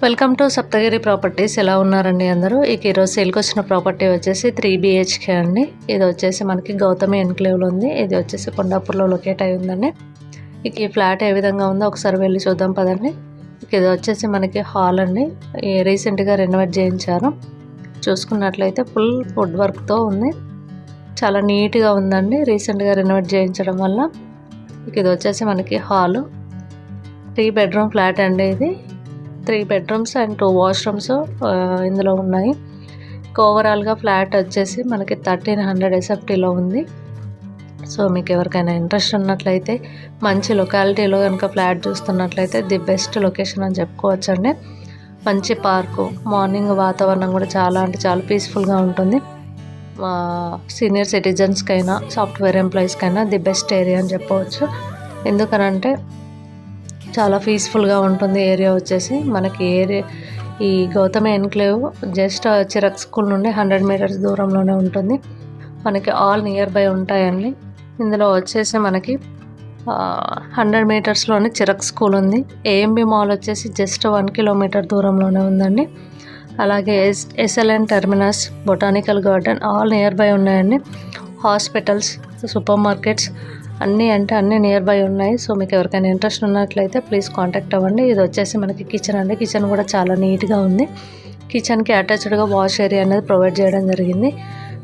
Welcome to Saptagiri properties. ఎలా ఉన్నారండి అందరూ? ఈరోజు సేల్కి వచ్చిన ప్రాపర్టీ వచ్చేసి 3 BHK అండి. ఇది వచ్చేసి మనకి గౌతమి ఎన్క్లేవ్లో ఉంది. ఇది వచ్చేసి కొండాపూర్లో లొకేట్ అయి ఉందండి. ఈ ఫ్లాట్ ఏ విధంగా ఉందో ఒకసారి వెళ్ళి చూద్దాం పదండి. ఇది వచ్చేసి మనకి హాల్ అండి. రీసెంట్గా రెనోవేట్ చేయించారు. చూసుకున్నట్లయితే ఫుల్ వుడ్ వర్క్తో ఉంది. చాలా నీట్గా ఉందండి రీసెంట్గా రెనోవేట్ చేయించడం వల్ల. ఇది వచ్చేసి మనకి హాలు. 3 బెడ్రూమ్ ఫ్లాట్ అండి. ఇది 3 బెడ్రూమ్స్ అండ్ 2 వాష్రూమ్స్ ఇందులో ఉన్నాయి. ఓవరాల్గా ఫ్లాట్ వచ్చేసి మనకి 1300 SFTలో ఉంది. సో మీకు ఎవరికైనా ఇంట్రెస్ట్ ఉన్నట్లయితే మంచి లొకాలిటీలో కనుక ఫ్లాట్ చూస్తున్నట్లయితే ది బెస్ట్ లొకేషన్ అని చెప్పుకోవచ్చండి. మంచి పార్కు, మార్నింగ్ వాతావరణం కూడా చాలా అంటే చాలా పీస్ఫుల్గా ఉంటుంది. సీనియర్ సిటిజన్స్కైనా సాఫ్ట్వేర్ ఎంప్లాయీస్కైనా ది బెస్ట్ ఏరియా అని చెప్పవచ్చు. ఎందుకనంటే చాలా పీస్ఫుల్గా ఉంటుంది ఏరియా వచ్చేసి. మనకి ఈ Gautami enclave just Chirec school నుండి 100 మీటర్స్ దూరంలోనే ఉంటుంది. మనకి ఆల్ నియర్ బై ఉంటాయండి. ఇందులో వచ్చేసి మనకి 100 మీటర్స్లోనే చిరక్ స్కూల్ ఉంది. AMB మాల్ వచ్చేసి జస్ట్ 1 కిలోమీటర్ దూరంలోనే ఉందండి. అలాగే SLN terminus, botanical garden all near by ఉన్నాయండి. హాస్పిటల్స్, సూపర్ మార్కెట్స్ అన్నీ నియర్ బై ఉన్నాయి. సో మీకు ఎవరికైనా ఇంట్రెస్ట్ ఉన్నట్లయితే ప్లీజ్ కాంటాక్ట్ అవ్వండి. ఇది వచ్చేసి మనకి కిచెన్ అండి. కిచెన్ కూడా చాలా నీట్గా ఉంది. కిచెన్కి అటాచ్డ్గా వాష్ ఏరియా అనేది ప్రొవైడ్ చేయడం జరిగింది.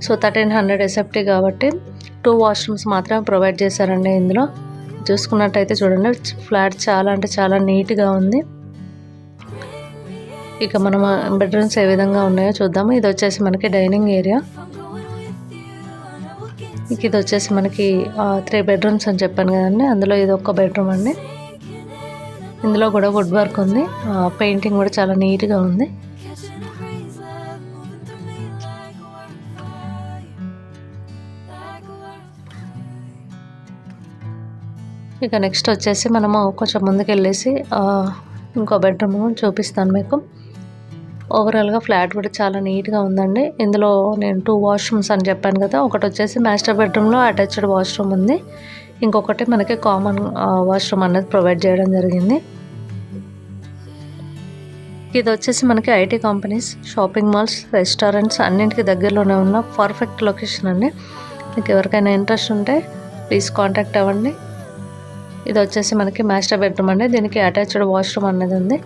సో 1300 SFT కాబట్టి 2 వాష్రూమ్స్ మాత్రమే ప్రొవైడ్ చేశారండి. ఇందులో చూసుకున్నట్టయితే చూడండి, ఫ్లాట్ చాలా అంటే చాలా నీట్గా ఉంది. ఇక మనం బెడ్రూమ్స్ ఏ విధంగా ఉన్నాయో చూద్దాము. ఇది వచ్చేసి మనకి డైనింగ్ ఏరియా. ఇది వచ్చేసి మనకి 3 బెడ్రూమ్స్ అని చెప్పాను కదండి. అందులో ఇది ఒక బెడ్రూమ్ అండి. ఇందులో కూడా వుడ్ వర్క్ ఉంది. పెయింటింగ్ కూడా చాలా నీట్గా ఉంది. ఇక నెక్స్ట్ వచ్చేసి మనము కొంచెం ముందుకు వెళ్ళేసి ఇంకో బెడ్రూమ్ చూపిస్తాను మీకు. ఓవరాల్గా ఫ్లాట్ కూడా చాలా నీట్గా ఉందండి. ఇందులో నేను 2 వాష్రూమ్స్ అని చెప్పాను కదా. ఒకటి వచ్చేసి మాస్టర్ బెడ్రూమ్లో అటాచ్డ్ వాష్రూమ్ ఉంది. ఇంకొకటి మనకి కామన్ వాష్రూమ్ అనేది ప్రొవైడ్ చేయడం జరిగింది. ఇది వచ్చేసి మనకి IT companies, shopping malls, restaurants అన్నింటికి దగ్గరలోనే ఉన్న పర్ఫెక్ట్ లొకేషన్ అండి. మీకు ఎవరికైనా ఇంట్రెస్ట్ ఉంటే ప్లీజ్ కాంటాక్ట్ అవ్వండి. ఇది వచ్చేసి మనకి మాస్టర్ బెడ్రూమ్ అండి. దీనికి అటాచ్డ్ వాష్రూమ్ అనేది ఉంది.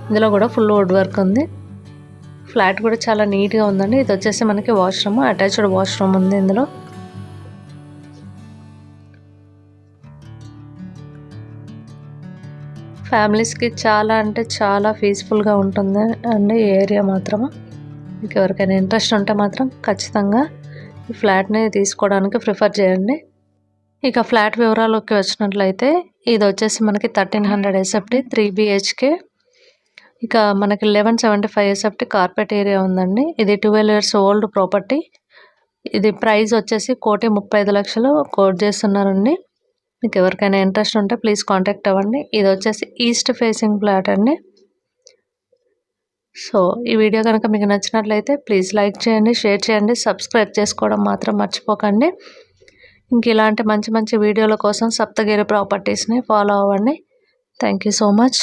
ఇందులో కూడా ఫుల్ వుడ్ వర్క్ ఉంది. ఫ్లాట్ కూడా చాలా నీట్గా ఉందండి. ఇది వచ్చేసి మనకి వాష్రూమ్, అటాచ్డ్ వాష్రూమ్ ఉంది. ఇందులో ఫ్యామిలీస్కి చాలా అంటే చాలా పీస్ఫుల్గా ఉంటుంది అండి ఈ ఏరియా మాత్రము. మీకు ఎవరికైనా ఇంట్రెస్ట్ ఉంటే మాత్రం ఖచ్చితంగా ఈ ఫ్లాట్ని తీసుకోవడానికి ప్రిఫర్ చేయండి. ఇక ఫ్లాట్ వివరాల్లోకి వచ్చినట్లయితే ఇది వచ్చేసి మనకి 1300 SFT 3 BHK. ఇక మనకి 1175 SFT కార్పెట్ ఏరియా ఉందండి. ఇది 12 years ఓల్డ్ ప్రాపర్టీ. ఇది ప్రైస్ వచ్చేసి 1,35,00,000 కోట్ చేస్తున్నారండి. మీకు ఎవరికైనా ఇంట్రెస్ట్ ఉంటే ప్లీజ్ కాంటాక్ట్ అవ్వండి. ఇది వచ్చేసి ఈస్ట్ ఫేసింగ్ ఫ్లాట్ అండి. సో ఈ వీడియో కనుక మీకు నచ్చినట్లయితే ప్లీజ్ లైక్ చేయండి, షేర్ చేయండి, సబ్స్క్రైబ్ చేసుకోవడం మాత్రం మర్చిపోకండి. ఇంక ఇలాంటి మంచి మంచి వీడియోల కోసం సప్తగిరి ప్రాపర్టీస్ని ఫాలో అవ్వండి. Thank you so much.